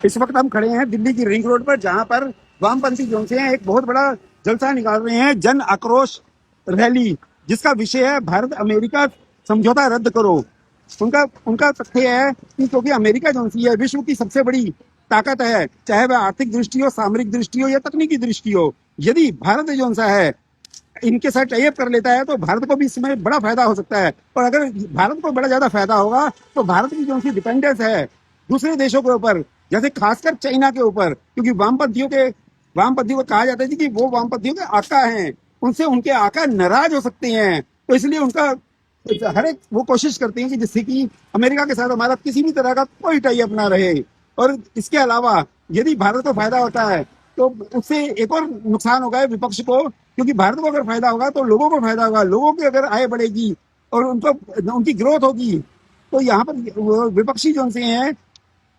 इस वक्त हम खड़े हैं दिल्ली की रिंग रोड पर, जहां पर वामपंथी जो हैं एक बहुत बड़ा जलसा निकाल रहे हैं, जन आक्रोश रैली, जिसका विषय है भारत अमेरिका समझौता रद्द करो। उनका उनका तथ्य है कि क्योंकि अमेरिका जो है विश्व की सबसे बड़ी ताकत है, चाहे वह आर्थिक दृष्टि हो, सामरिक दृष्टि हो या तकनीकी दृष्टि हो। यदि भारत जो है इनके साथ टाइप कर लेता है तो भारत को भी इसमें बड़ा फायदा हो सकता है। और अगर भारत को बड़ा ज्यादा फायदा होगा तो भारत की जो डिपेंडेंस है दूसरे देशों के ऊपर, जैसे खासकर चाइना के ऊपर, क्योंकि वामपंथियों को कहा जाता है कि वो वामपंथियों के आका हैं, उनसे उनके आका नाराज हो सकते हैं। तो इसलिए उनका हर एक वो कोशिश करते हैं कि जिससे कि अमेरिका के साथ हमारा किसी भी तरह का कोई टाई अप ना रहे। और इसके अलावा यदि भारत को फायदा होता है तो उससे एक और नुकसान होगा विपक्ष को, क्योंकि भारत को अगर फायदा होगा तो लोगों को फायदा होगा, लोगों की अगर आय बढ़ेगी और उनको उनकी ग्रोथ होगी तो यहाँ पर विपक्षी जो से हैं,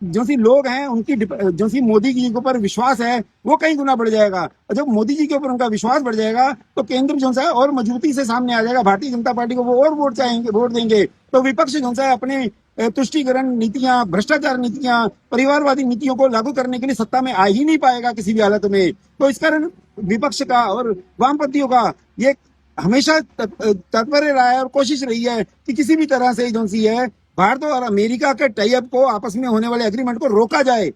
जो सी लोग हैं, उनकी जो सी मोदी जी के ऊपर विश्वास है वो कई गुना बढ़ जाएगा। और जब मोदी जी के ऊपर उनका विश्वास बढ़ जाएगा तो केंद्र जो है और मजबूती से सामने आ जाएगा, भारतीय जनता पार्टी को वो और वोट देंगे। तो विपक्ष जो है अपने तुष्टिकरण नीतियां, भ्रष्टाचार नीतियां, परिवारवादी नीतियों को लागू करने के लिए सत्ता में आ ही नहीं पाएगा किसी भी हालत में। तो इस कारण विपक्ष का और वामपंथियों का ये हमेशा तत्पर रहा है और कोशिश रही है कि किसी भी तरह से जो सी है भारत और अमेरिका के टाई अप को, आपस में होने वाले एग्रीमेंट को रोका जाए।